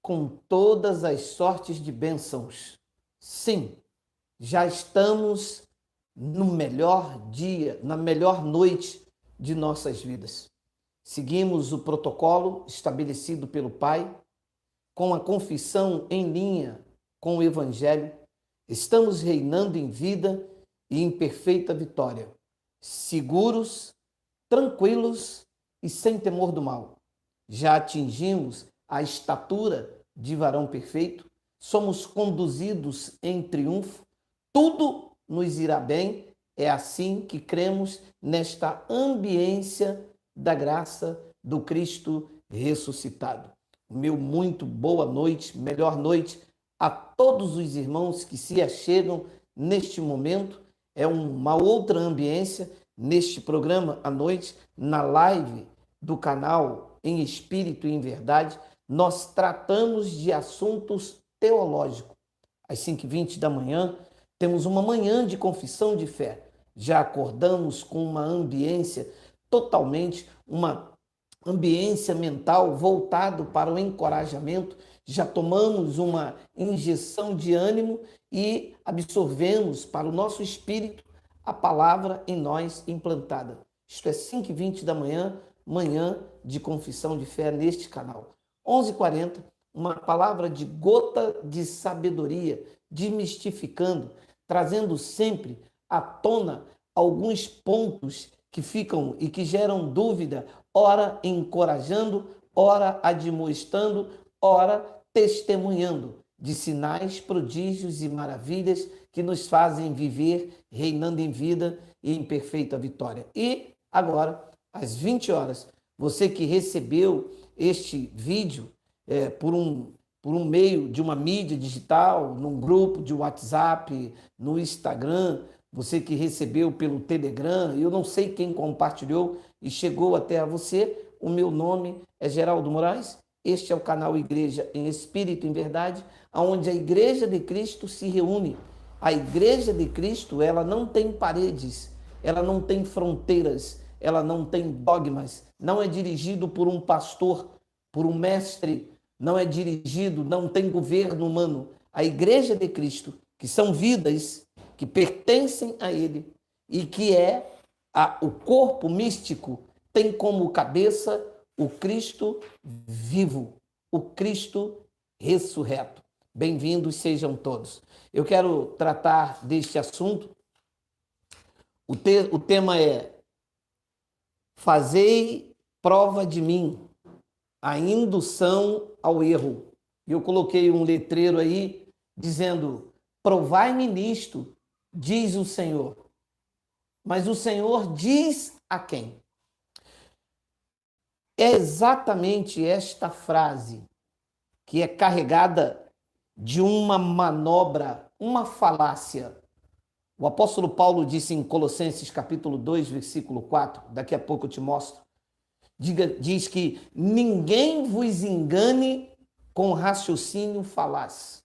com todas as sortes de bênçãos. Sim, já estamos no melhor dia, na melhor noite de nossas vidas. Seguimos o protocolo estabelecido pelo Pai, com a confissão em linha com o Evangelho. Estamos reinando em vida e em perfeita vitória, seguros, tranquilos e sem temor do mal. Já atingimos a estatura de varão perfeito, somos conduzidos em triunfo, tudo nos irá bem. É assim que cremos nesta ambiência da graça do Cristo ressuscitado. Meu muito boa noite, melhor noite a todos os irmãos que se achegam neste momento. É uma outra ambiência neste programa à noite, na live do canal Em Espírito e em Verdade. Nós tratamos de assuntos teológicos. Às 5h20 da manhã, temos uma manhã de confissão de fé. Já acordamos com uma ambiência totalmente, uma ambiência mental voltado para o encorajamento. Já tomamos uma injeção de ânimo e absorvemos para o nosso espírito a palavra em nós implantada. Isto é 5h20 da manhã, manhã de confissão de fé neste canal. 11h40, uma palavra de gota de sabedoria, desmistificando, trazendo sempre à tona alguns pontos que ficam e que geram dúvida, ora encorajando, ora admoestando, ora testemunhando de sinais, prodígios e maravilhas que nos fazem viver reinando em vida e em perfeita vitória. E agora, às 20 horas, você que recebeu este vídeo por um meio de uma mídia digital, num grupo de WhatsApp, no Instagram, você que recebeu pelo Telegram, eu não sei quem compartilhou e chegou até a você. O meu nome é Geraldo Moraes, este é o canal Igreja em Espírito e em Verdade, onde a Igreja de Cristo se reúne. A Igreja de Cristo, ela não tem paredes, ela não tem fronteiras, ela não tem dogmas, não é dirigido por um pastor, por um mestre, não é dirigido, não tem governo humano. A Igreja de Cristo, que são vidas que pertencem a Ele e que é o corpo místico, tem como cabeça o Cristo vivo, o Cristo ressurreto. Bem-vindos sejam todos. Eu quero tratar deste assunto. O tema é: fazei prova de mim, a indução ao erro. E eu coloquei um letreiro aí dizendo: provai-me nisto, diz o Senhor. Mas o Senhor diz a quem? É exatamente esta frase que é carregada de uma manobra, uma falácia. O apóstolo Paulo disse em Colossenses capítulo 2, versículo 4, daqui a pouco eu te mostro, diz que ninguém vos engane com raciocínio falaz.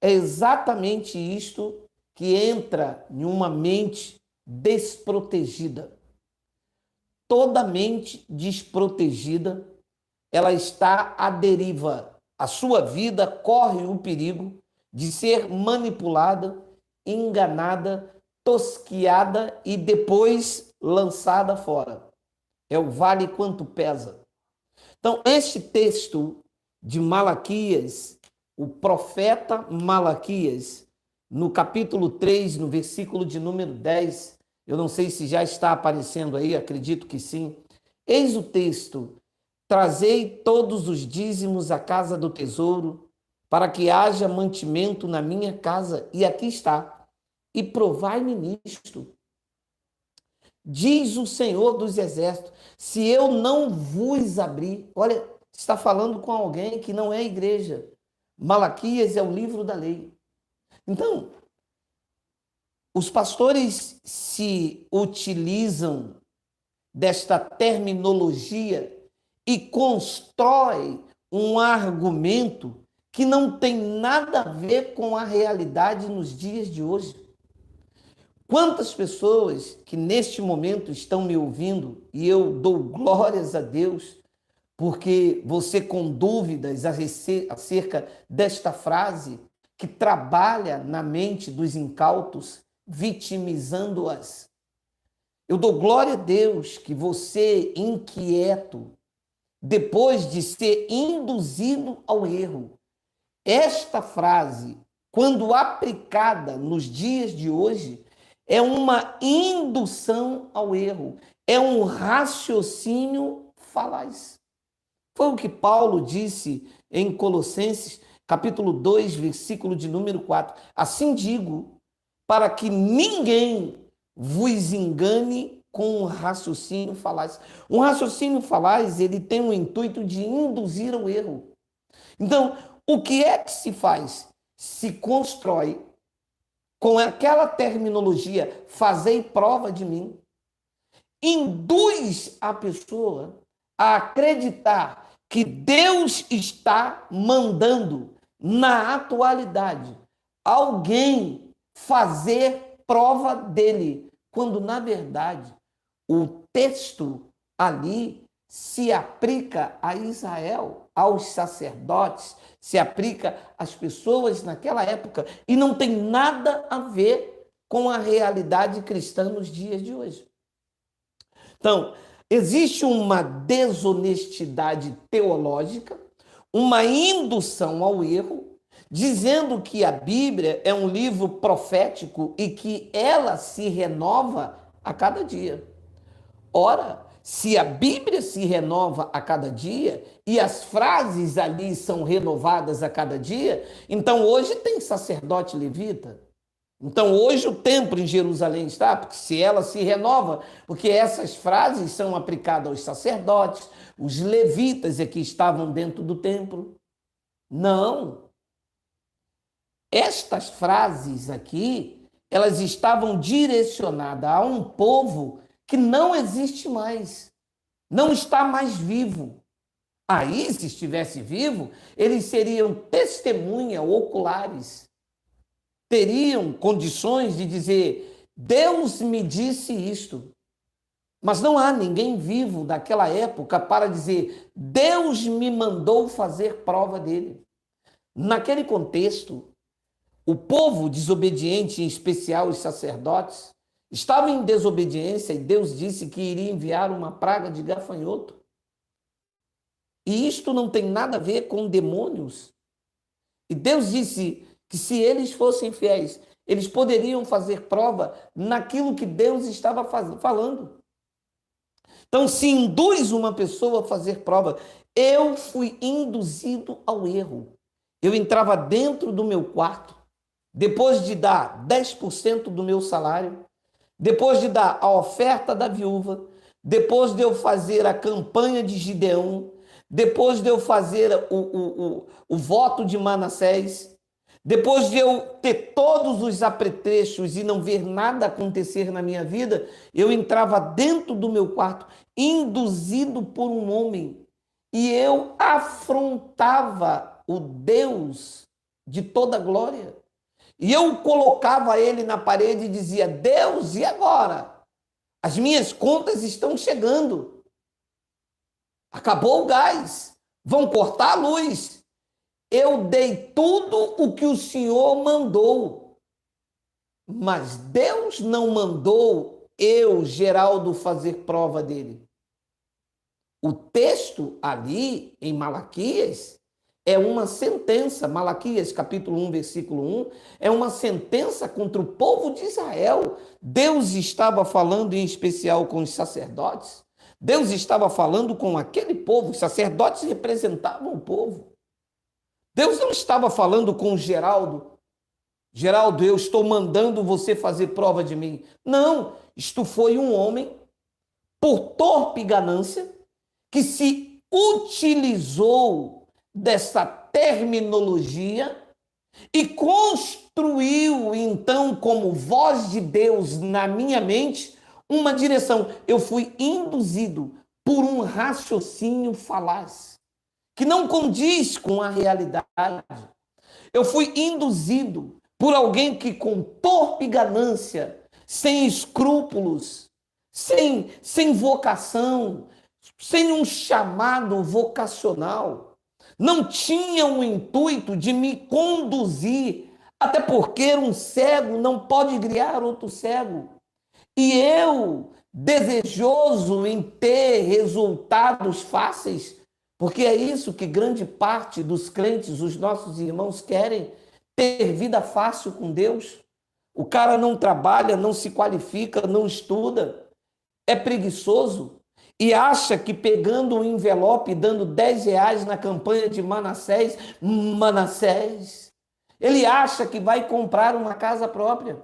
É exatamente isto que entra em uma mente desprotegida. Toda mente desprotegida, ela está à deriva. A sua vida corre o perigo de ser manipulada, enganada, tosquiada e depois lançada fora. É o vale quanto pesa. Então, este texto de Malaquias, o profeta Malaquias, no capítulo 3, no versículo de número 10, eu não sei se já está aparecendo aí, acredito que sim. Eis o texto: trazei todos os dízimos à casa do tesouro, para que haja mantimento na minha casa. E aqui está: e provai-me nisto, diz o Senhor dos Exércitos, se eu não vos abrir. Olha, está falando com alguém que não é igreja. Malaquias é o livro da lei. Então, os pastores se utilizam desta terminologia e constroem um argumento que não tem nada a ver com a realidade nos dias de hoje. Quantas pessoas que neste momento estão me ouvindo, e eu dou glórias a Deus porque você com dúvidas acerca desta frase que trabalha na mente dos incautos, vitimizando-as. Eu dou glória a Deus que você, inquieto, depois de ser induzido ao erro, esta frase, quando aplicada nos dias de hoje, é uma indução ao erro, é um raciocínio falaz. Foi o que Paulo disse em Colossenses, capítulo 2, versículo de número 4. Assim digo, para que ninguém vos engane com um raciocínio falaz. Um raciocínio falaz, ele tem o intuito de induzir ao erro. Então, o que é que se faz? Se constrói com aquela terminologia, fazei prova de mim, induz a pessoa a acreditar que Deus está mandando, na atualidade, alguém fazer prova dele, quando, na verdade, o texto ali se aplica a Israel, aos sacerdotes, se aplica às pessoas naquela época e não tem nada a ver com a realidade cristã nos dias de hoje. Então, existe uma desonestidade teológica, uma indução ao erro, dizendo que a Bíblia é um livro profético e que ela se renova a cada dia. Ora, se a Bíblia se renova a cada dia e as frases ali são renovadas a cada dia, então hoje tem sacerdote levita. Então hoje o templo em Jerusalém está, porque se ela se renova, porque essas frases são aplicadas aos sacerdotes, os levitas é que estavam dentro do templo. Não. Estas frases aqui, elas estavam direcionadas a um povo que não existe mais, não está mais vivo. Aí, se estivesse vivo, eles seriam testemunha oculares, teriam condições de dizer, Deus me disse isto. Mas não há ninguém vivo daquela época para dizer, Deus me mandou fazer prova dele. Naquele contexto, o povo desobediente, em especial os sacerdotes, estava em desobediência e Deus disse que iria enviar uma praga de gafanhoto. E isto não tem nada a ver com demônios. E Deus disse que se eles fossem fiéis, eles poderiam fazer prova naquilo que Deus estava falando. Então, se induz uma pessoa a fazer prova, eu fui induzido ao erro. Eu entrava dentro do meu quarto, depois de dar 10% do meu salário, depois de dar a oferta da viúva, depois de eu fazer a campanha de Gideão, depois de eu fazer o voto de Manassés, depois de eu ter todos os apetrechos e não ver nada acontecer na minha vida, eu entrava dentro do meu quarto, induzido por um homem, e eu afrontava o Deus de toda glória. E eu colocava ele na parede e dizia, Deus, e agora? As minhas contas estão chegando. Acabou o gás. Vão cortar a luz. Eu dei tudo o que o Senhor mandou. Mas Deus não mandou eu, Geraldo, fazer prova dele. O texto ali, em Malaquias, é uma sentença, Malaquias capítulo 1, versículo 1, é uma sentença contra o povo de Israel. Deus estava falando em especial com os sacerdotes, Deus estava falando com aquele povo, os sacerdotes representavam o povo. Deus não estava falando com Geraldo, Geraldo, eu estou mandando você fazer prova de mim. Não, isto foi um homem, por torpe ganância, que se utilizou dessa terminologia e construiu, então, como voz de Deus na minha mente, uma direção. Eu fui induzido por um raciocínio falaz, que não condiz com a realidade. Eu fui induzido por alguém que, com torpe ganância, sem escrúpulos, sem vocação, sem um chamado vocacional, não tinham o intuito de me conduzir, até porque um cego não pode guiar outro cego. E eu, desejoso em ter resultados fáceis, porque é isso que grande parte dos crentes, os nossos irmãos, querem, ter vida fácil com Deus. O cara não trabalha, não se qualifica, não estuda, é preguiçoso e acha que pegando um envelope e dando R$ 10 na campanha de Manassés, ele acha que vai comprar uma casa própria.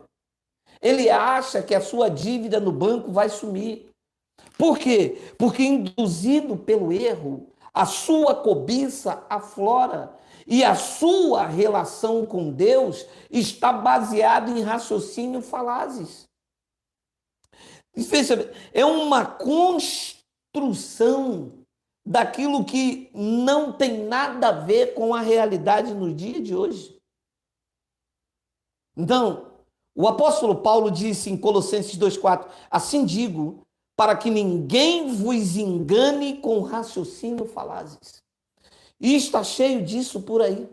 Ele acha que a sua dívida no banco vai sumir. Por quê? Porque induzido pelo erro, a sua cobiça aflora e a sua relação com Deus está baseada em raciocínio falazes. Veja, é uma construção daquilo que não tem nada a ver com a realidade no dia de hoje. Então, o apóstolo Paulo disse em Colossenses 2,4: assim digo, para que ninguém vos engane com raciocínio falazes. E está cheio disso por aí.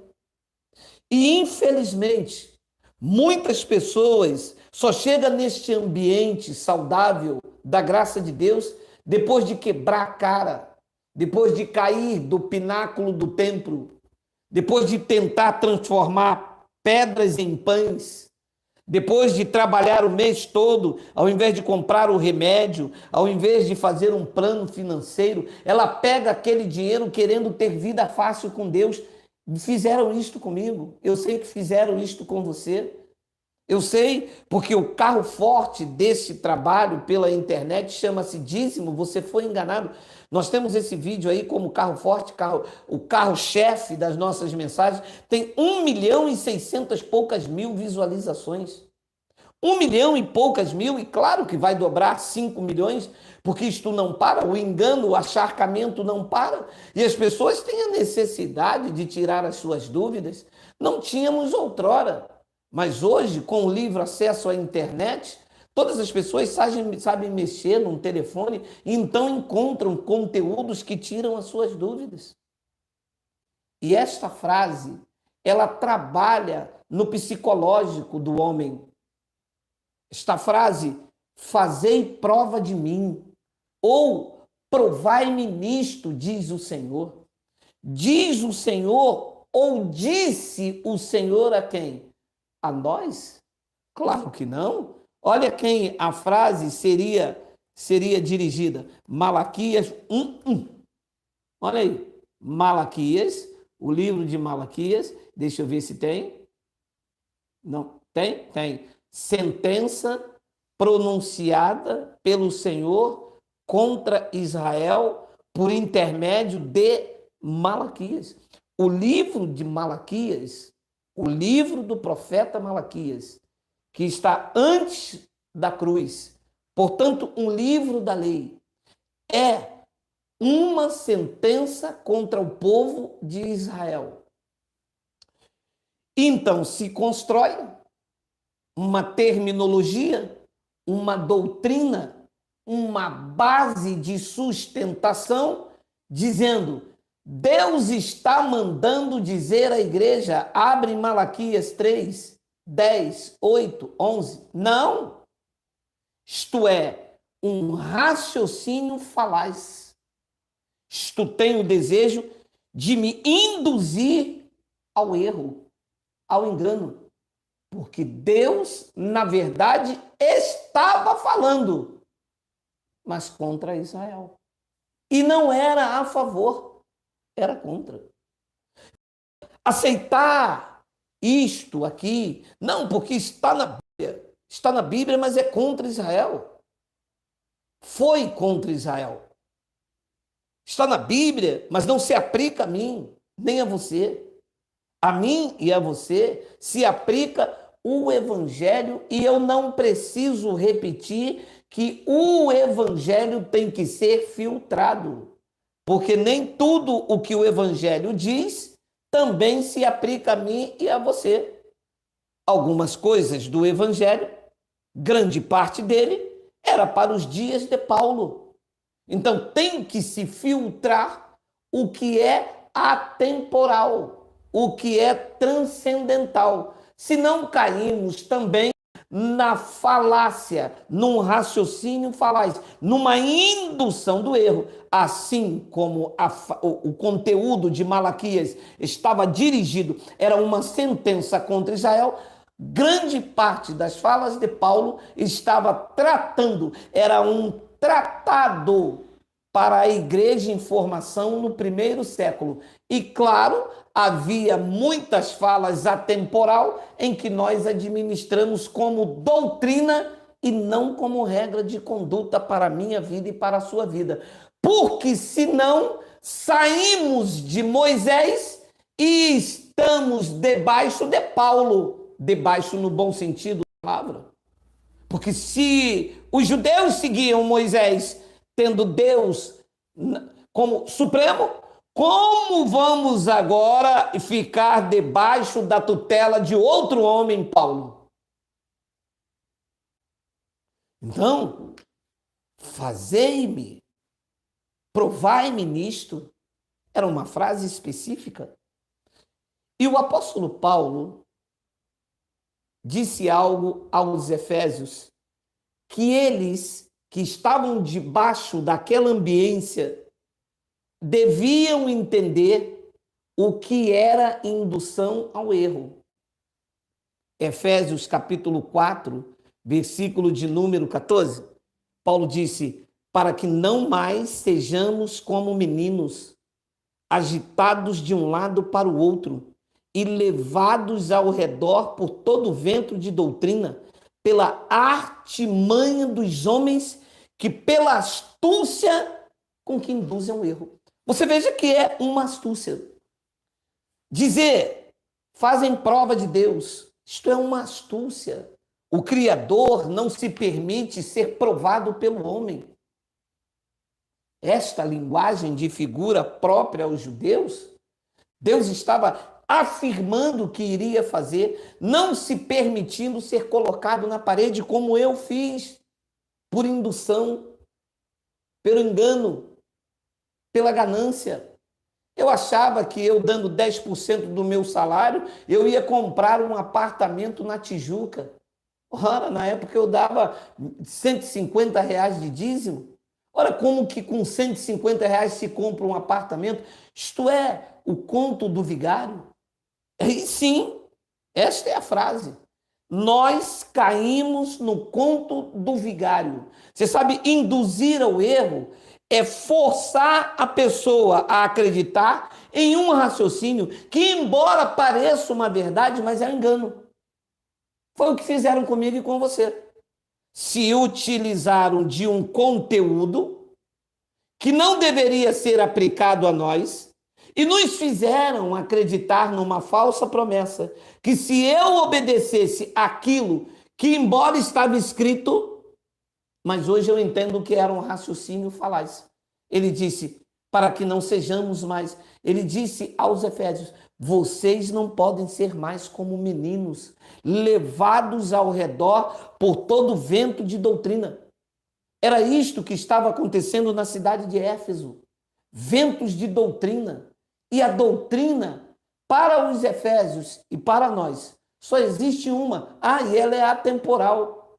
E, infelizmente, muitas pessoas só chegam neste ambiente saudável da graça de Deus depois de quebrar a cara, depois de cair do pináculo do templo, depois de tentar transformar pedras em pães, depois de trabalhar o mês todo, ao invés de comprar o remédio, ao invés de fazer um plano financeiro, ela pega aquele dinheiro querendo ter vida fácil com Deus. Fizeram isto comigo, eu sei que fizeram isto com você. Eu sei, porque o carro forte desse trabalho pela internet chama-se dízimo, você foi enganado. Nós temos esse vídeo aí como carro forte, o carro-chefe das nossas mensagens, tem 1.600.000 e poucas visualizações. 1.000.000 e poucas mil, e claro que vai dobrar 5 milhões, porque isto não para, o engano, o acharcamento não para, e as pessoas têm a necessidade de tirar as suas dúvidas. Não tínhamos outrora. Mas hoje, com o livre acesso à internet, todas as pessoas sabem mexer num telefone e então encontram conteúdos que tiram as suas dúvidas. E esta frase, ela trabalha no psicológico do homem. Esta frase, fazei prova de mim, ou provai-me nisto, diz o Senhor. Diz o Senhor, ou disse o Senhor a quem? A nós? Claro que não. Olha quem a frase seria dirigida. Malaquias 1:1. Olha aí. Malaquias, o livro de Malaquias. Deixa eu ver se tem. Não, tem? Tem. Sentença pronunciada pelo Senhor contra Israel por intermédio de Malaquias. O livro de Malaquias, o livro do profeta Malaquias, que está antes da cruz, portanto, um livro da lei, é uma sentença contra o povo de Israel. Então, se constrói uma terminologia, uma doutrina, uma base de sustentação, dizendo: Deus está mandando dizer à igreja, abre Malaquias 3, 10, 8, 11. Não. Isto é um raciocínio falaz. Isto tem o desejo de me induzir ao erro, ao engano. Porque Deus, na verdade, estava falando, mas contra Israel. E não era a favor, era contra. Aceitar isto aqui, não, porque está na Bíblia, mas é contra Israel. Foi contra Israel. Está na Bíblia, mas não se aplica a mim, nem a você. A mim e a você se aplica o Evangelho, e eu não preciso repetir que o Evangelho tem que ser filtrado, porque nem tudo o que o Evangelho diz também se aplica a mim e a você. Algumas coisas do Evangelho, grande parte dele, era para os dias de Paulo. Então tem que se filtrar o que é atemporal, o que é transcendental. Se não caímos também na falácia, num raciocínio falaz, numa indução do erro, assim como o conteúdo de Malaquias estava dirigido, era uma sentença contra Israel, grande parte das falas de Paulo estava tratando, era um tratado para a igreja em formação no primeiro século. E claro, havia muitas falas atemporal em que nós administramos como doutrina e não como regra de conduta para a minha vida e para a sua vida. Porque senão saímos de Moisés e estamos debaixo de Paulo, debaixo no bom sentido da palavra. Porque se os judeus seguiam Moisés, tendo Deus como supremo, como vamos agora ficar debaixo da tutela de outro homem, Paulo? Então, fazei-me, provai-me nisto, era uma frase específica. E o apóstolo Paulo disse algo aos Efésios, que eles que estavam debaixo daquela ambiência deviam entender o que era indução ao erro. Efésios capítulo 4, versículo de número 14, Paulo disse, para que não mais sejamos como meninos, agitados de um lado para o outro e levados ao redor por todo vento de doutrina, pela artimanha dos homens que pela astúcia com que induzem ao erro. Você veja que é uma astúcia. Dizer, fazem prova de Deus, isto é uma astúcia. O Criador não se permite ser provado pelo homem. Esta linguagem de figura própria aos judeus, Deus estava afirmando que iria fazer, não se permitindo ser colocado na parede como eu fiz, por indução, pelo engano, pela ganância. Eu achava que eu dando 10% do meu salário, eu ia comprar um apartamento na Tijuca. Ora, na época eu dava R$ 150 de dízimo. Ora, como que com R$ 150 se compra um apartamento? Isto é o conto do vigário? E sim, esta é a frase. Nós caímos no conto do vigário. Você sabe, induzir ao erro é forçar a pessoa a acreditar em um raciocínio que, embora pareça uma verdade, mas é um engano. Foi o que fizeram comigo e com você. Se utilizaram de um conteúdo que não deveria ser aplicado a nós e nos fizeram acreditar numa falsa promessa que se eu obedecesse aquilo que, embora estava escrito, mas hoje eu entendo que era um raciocínio falaz. Ele disse, para que não sejamos mais, ele disse aos Efésios, vocês não podem ser mais como meninos, levados ao redor por todo vento de doutrina. Era isto que estava acontecendo na cidade de Éfeso. Ventos de doutrina. E a doutrina, para os Efésios e para nós, só existe uma. E ela é atemporal.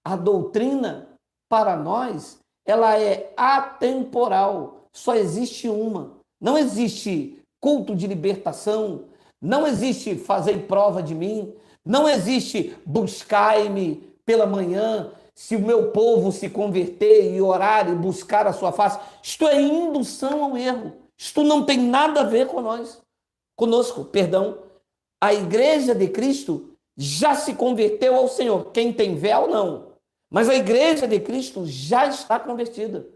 A doutrina, para nós, ela é atemporal. Só existe uma. Não existe culto de libertação, não existe fazer prova de mim, não existe buscar-me pela manhã, se o meu povo se converter e orar e buscar a sua face. Isto é indução ao erro. Isto não tem nada a ver com nós, conosco, perdão. A igreja de Cristo já se converteu ao Senhor. Quem tem véu, não. Mas a igreja de Cristo já está convertida.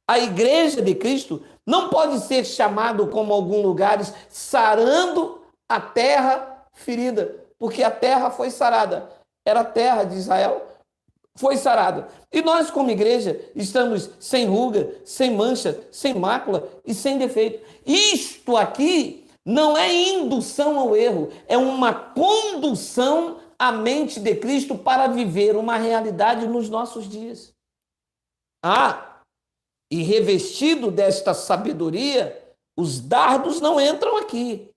A igreja de Cristo não pode ser chamado, como alguns lugares, sarando a terra ferida, porque a terra foi sarada. Era a terra de Israel, foi sarada. E nós, como igreja, estamos sem ruga, sem mancha, sem mácula e sem defeito. Isto aqui não é indução ao erro, é uma condução à mente de Cristo para viver uma realidade nos nossos dias. E revestido desta sabedoria, os dardos não entram aqui,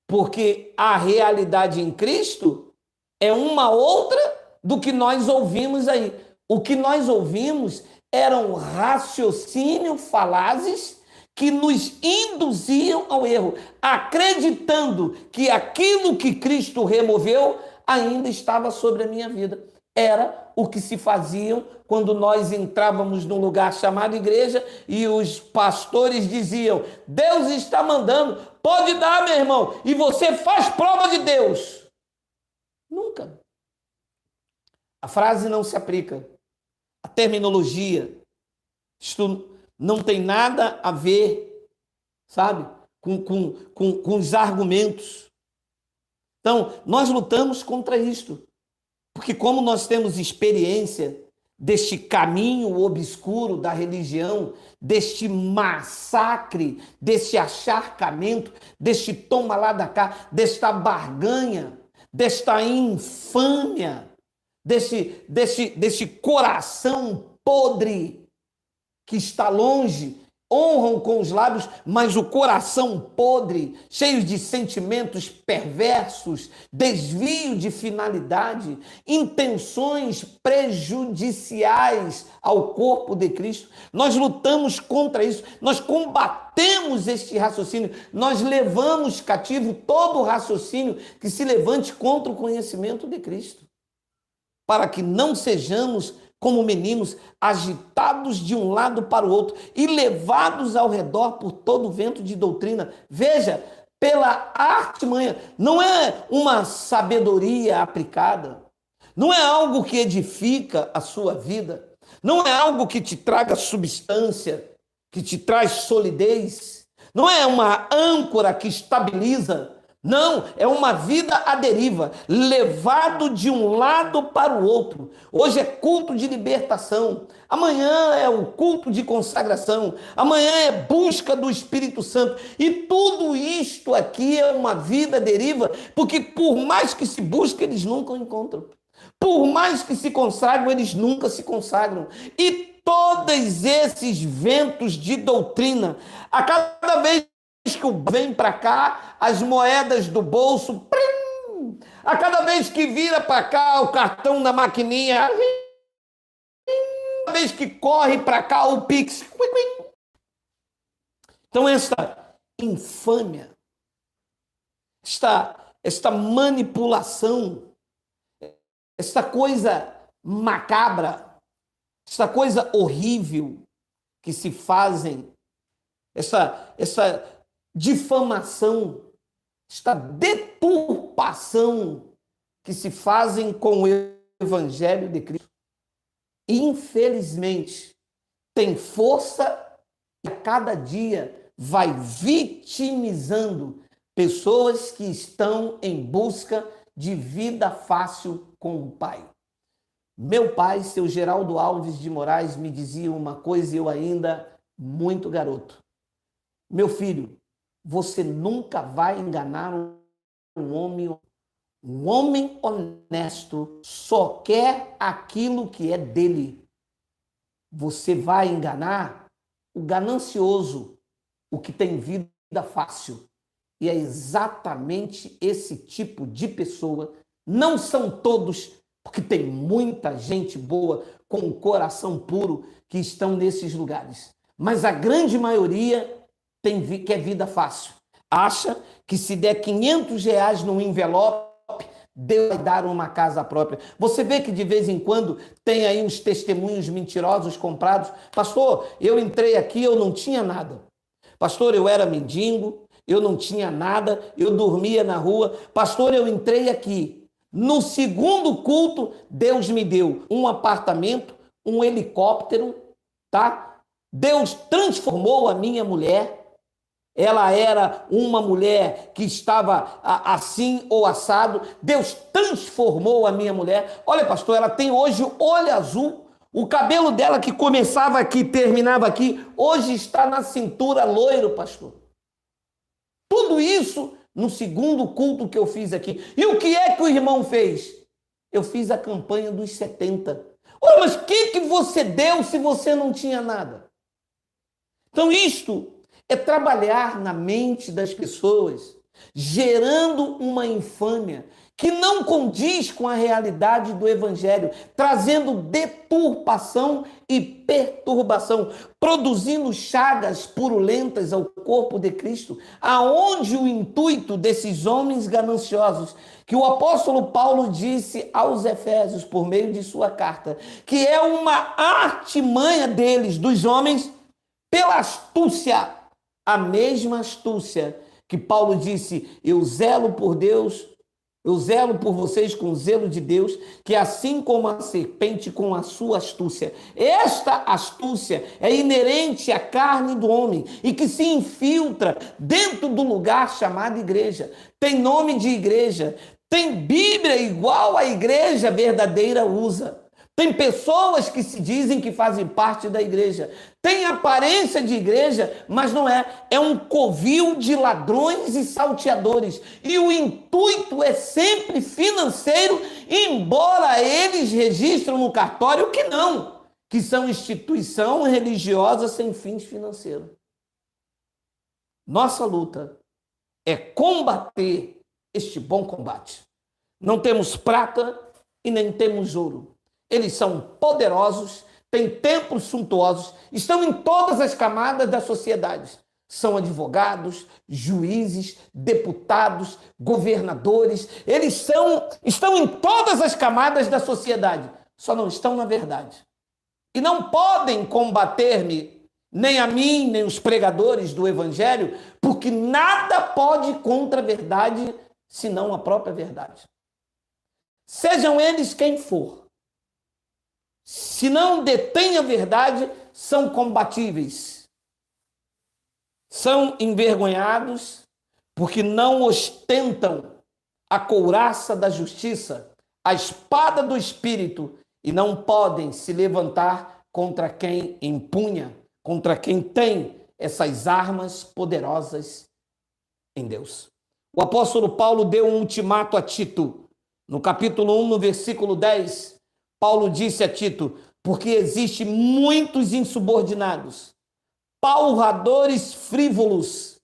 porque a realidade em Cristo é uma outra do que nós ouvimos aí. O que nós ouvimos eram raciocínios falazes que nos induziam ao erro, acreditando que aquilo que Cristo removeu ainda estava sobre a minha vida. Era o que se faziam quando nós entrávamos num lugar chamado igreja e os pastores diziam: Deus está mandando, pode dar, meu irmão, e você faz prova de Deus. Nunca. A frase não se aplica. A terminologia, isto não tem nada a ver, sabe, com os argumentos. Então, nós lutamos contra isto, porque como nós temos experiência deste caminho obscuro da religião, deste massacre, deste acharcamento, deste toma lá da cá, desta barganha, desta infâmia, desse coração podre que está longe, honram com os lábios, mas o coração podre, cheio de sentimentos perversos, desvio de finalidade, intenções prejudiciais ao corpo de Cristo. Nós lutamos contra isso, nós combatemos este raciocínio, nós levamos cativo todo o raciocínio que se levante contra o conhecimento de Cristo, para que não sejamos como meninos, agitados de um lado para o outro e levados ao redor por todo o vento de doutrina. Veja, pela artimanha, não é uma sabedoria aplicada, não é algo que edifica a sua vida, não é algo que te traga substância, que te traz solidez, não é uma âncora que estabiliza. Não, é uma vida à deriva, levado de um lado para o outro. Hoje é culto de libertação, amanhã é o culto de consagração, amanhã é busca do Espírito Santo. E tudo isto aqui é uma vida à deriva, porque por mais que se busque, eles nunca o encontram. Por mais que se consagram, eles nunca se consagram. E todos esses ventos de doutrina, a cada vez que vem para cá, as moedas do bolso, plim! A cada vez que vira para cá o cartão da maquininha, cada vez que corre para cá o Pix. Então essa infâmia, esta manipulação, esta coisa macabra, esta coisa horrível que se fazem, essa difamação, esta deturpação que se fazem com o Evangelho de Cristo, infelizmente, tem força e a cada dia vai vitimizando pessoas que estão em busca de vida fácil com o Pai. Meu pai, seu Geraldo Alves de Moraes, me dizia uma coisa e eu ainda muito garoto. Meu filho, você nunca vai enganar um homem. Um homem honesto só quer aquilo que é dele. Você vai enganar o ganancioso, o que tem vida fácil. E é exatamente esse tipo de pessoa. Não são todos, porque tem muita gente boa com o coração puro que estão nesses lugares. Mas a grande maioria quer vida fácil. Acha que se der R$ 500 no envelope, Deus vai dar uma casa própria. Você vê que de vez em quando tem aí uns testemunhos mentirosos comprados. Pastor, eu entrei aqui, eu não tinha nada. Pastor, eu era mendigo, eu não tinha nada, eu dormia na rua. Pastor, eu entrei aqui. No segundo culto, Deus me deu um apartamento, um helicóptero, tá? Deus transformou a minha mulher. Ela era uma mulher que estava assim ou assado. Deus transformou a minha mulher. Olha, pastor, ela tem hoje olho azul. O cabelo dela que começava aqui, terminava aqui, hoje está na cintura loiro, pastor. Tudo isso no segundo culto que eu fiz aqui. E o que é que o irmão fez? Eu fiz a campanha dos 70. Olha, mas o que você deu se você não tinha nada? Então, isto é trabalhar na mente das pessoas, gerando uma infâmia que não condiz com a realidade do Evangelho, trazendo deturpação e perturbação, produzindo chagas purulentas ao corpo de Cristo, aonde o intuito desses homens gananciosos, que o apóstolo Paulo disse aos Efésios, por meio de sua carta, que é uma artimanha deles, dos homens, pela astúcia, a mesma astúcia que Paulo disse, eu zelo por Deus, eu zelo por vocês com o zelo de Deus, que assim como a serpente com a sua astúcia. Esta astúcia é inerente à carne do homem e que se infiltra dentro do lugar chamado igreja. Tem nome de igreja, tem Bíblia igual a igreja verdadeira usa. Tem pessoas que se dizem que fazem parte da igreja. Tem aparência de igreja, mas não é. É um covil de ladrões e salteadores. E o intuito é sempre financeiro, embora eles registram no cartório que não, que são instituição religiosa sem fins financeiros. Nossa luta é combater este bom combate. Não temos prata e nem temos ouro. Eles são poderosos, têm templos suntuosos, estão em todas as camadas da sociedade. São advogados, juízes, deputados, governadores. Eles estão em todas as camadas da sociedade, só não estão na verdade. E não podem combater-me, nem a mim, nem os pregadores do evangelho, porque nada pode contra a verdade, senão a própria verdade. Sejam eles quem for. Se não detêm a verdade, são combatíveis. São envergonhados porque não ostentam a couraça da justiça, a espada do Espírito, e não podem se levantar contra quem empunha, contra quem tem essas armas poderosas em Deus. O apóstolo Paulo deu um ultimato a Tito. No capítulo 1, no versículo 10, Paulo disse a Tito, porque existem muitos insubordinados, palradores frívolos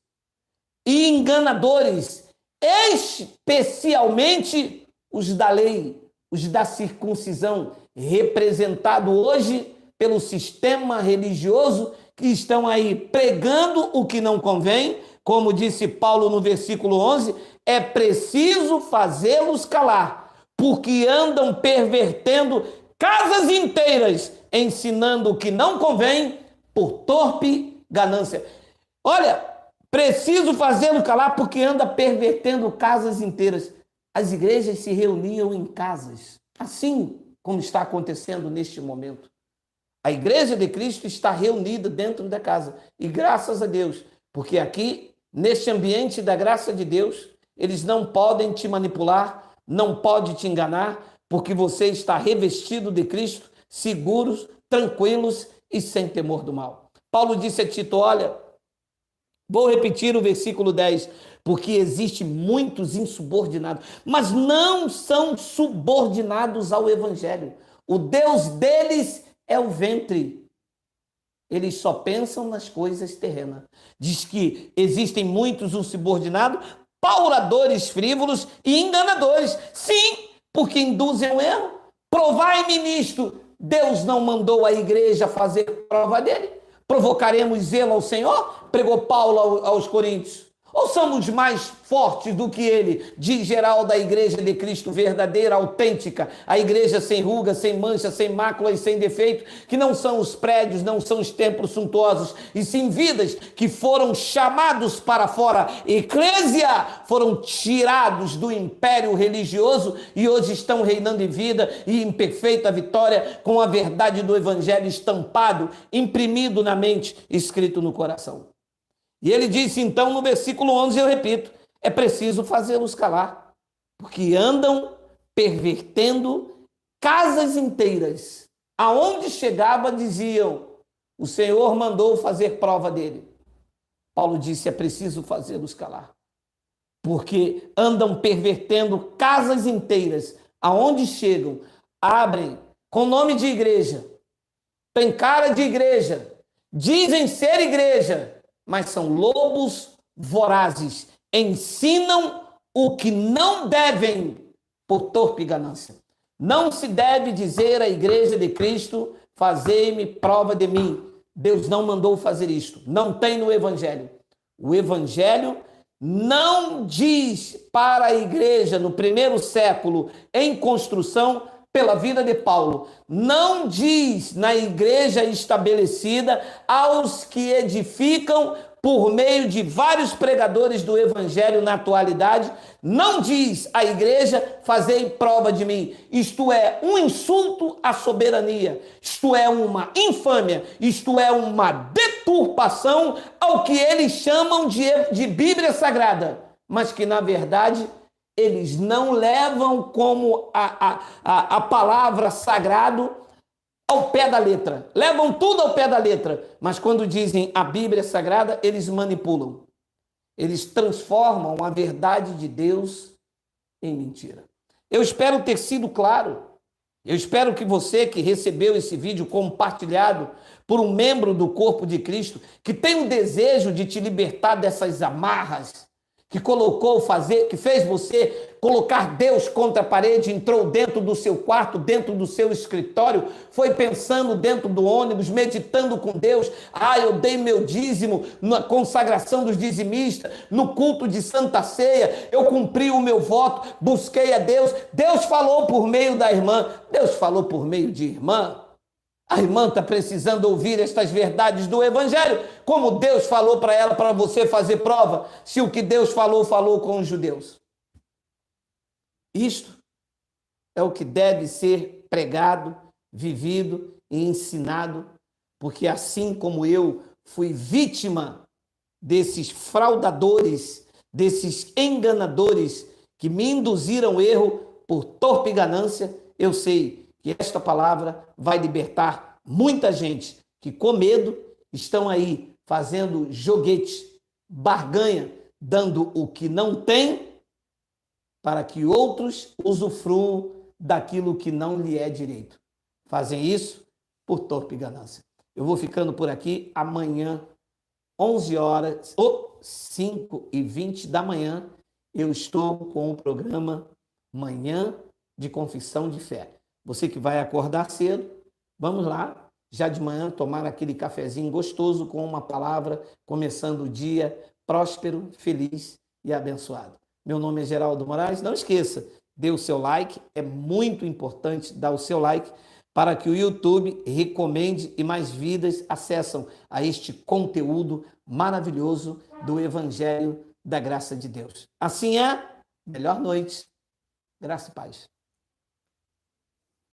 e enganadores, especialmente os da lei, os da circuncisão, representado hoje pelo sistema religioso que estão aí pregando o que não convém, como disse Paulo no versículo 11, é preciso fazê-los calar, porque andam pervertendo casas inteiras, ensinando o que não convém por torpe ganância. Olha, preciso fazê-lo calar porque anda pervertendo casas inteiras. As igrejas se reuniam em casas, assim como está acontecendo neste momento. A igreja de Cristo está reunida dentro da casa. E graças a Deus, porque aqui, neste ambiente da graça de Deus, eles não podem te manipular, não pode te enganar, porque você está revestido de Cristo, seguros, tranquilos e sem temor do mal. Paulo disse a Tito, olha, vou repetir o versículo 10, porque existe muitos insubordinados, mas não são subordinados ao evangelho. O Deus deles é o ventre. Eles só pensam nas coisas terrenas. Diz que existem muitos insubordinados, pauradores frívolos e enganadores. Sim, porque induzem o erro. Provai-me nisto. Deus não mandou a igreja fazer prova dele. Provocaremos zelo ao Senhor? Pregou Paulo aos Coríntios. Ou somos mais fortes do que ele, de geral da igreja de Cristo verdadeira, autêntica, a igreja sem ruga, sem mancha, sem mácula e sem defeito, que não são os prédios, não são os templos suntuosos, e sim vidas que foram chamados para fora. Eclésia, foram tirados do império religioso e hoje estão reinando em vida e em perfeita vitória com a verdade do evangelho estampado, imprimido na mente, escrito no coração. E ele disse então no versículo 11, eu repito, é preciso fazê-los calar, porque andam pervertendo casas inteiras. Aonde chegava diziam, o Senhor mandou fazer prova dele. Paulo disse, é preciso fazê-los calar, porque andam pervertendo casas inteiras. Aonde chegam, abrem com nome de igreja, tem cara de igreja, dizem ser igreja, mas são lobos vorazes, ensinam o que não devem por torpe ganância. Não se deve dizer à igreja de Cristo, fazei-me prova de mim. Deus não mandou fazer isto, não tem no evangelho. O evangelho não diz para a igreja no primeiro século em construção pela vida de Paulo, não diz na igreja estabelecida aos que edificam por meio de vários pregadores do evangelho na atualidade, não diz à igreja, fazei prova de mim. Isto é um insulto à soberania, isto é uma infâmia, isto é uma deturpação ao que eles chamam de Bíblia Sagrada, mas que na verdade eles não levam como a palavra sagrado ao pé da letra. Levam tudo ao pé da letra. Mas quando dizem a Bíblia Sagrada, eles manipulam. Eles transformam a verdade de Deus em mentira. Eu espero ter sido claro. Eu espero que você que recebeu esse vídeo compartilhado por um membro do corpo de Cristo, que tem o desejo de te libertar dessas amarras, que fez você colocar Deus contra a parede, entrou dentro do seu quarto, dentro do seu escritório, foi pensando dentro do ônibus, meditando com Deus. Eu dei meu dízimo na consagração dos dizimistas, no culto de Santa Ceia, eu cumpri o meu voto, busquei a Deus. Deus falou por meio da irmã, Deus falou por meio de irmã. A irmã está precisando ouvir estas verdades do evangelho, como Deus falou para ela, para você fazer prova, se o que Deus falou, falou com os judeus. Isto é o que deve ser pregado, vivido e ensinado, porque assim como eu fui vítima desses fraudadores, desses enganadores que me induziram erro por torpe ganância, eu sei que esta palavra vai libertar muita gente que com medo estão aí fazendo joguete, barganha, dando o que não tem para que outros usufruam daquilo que não lhe é direito. Fazem isso por torpe ganância. Eu vou ficando por aqui. Amanhã, 11 horas, 5h20 da manhã, eu estou com o programa Manhã de Confissão de Fé. Você que vai acordar cedo, vamos lá, já de manhã, tomar aquele cafezinho gostoso com uma palavra, começando o dia próspero, feliz e abençoado. Meu nome é Geraldo Moraes. Não esqueça, dê o seu like, é muito importante dar o seu like para que o YouTube recomende e mais vidas acessam a este conteúdo maravilhoso do Evangelho da Graça de Deus. Assim é, melhor noite, graça e paz.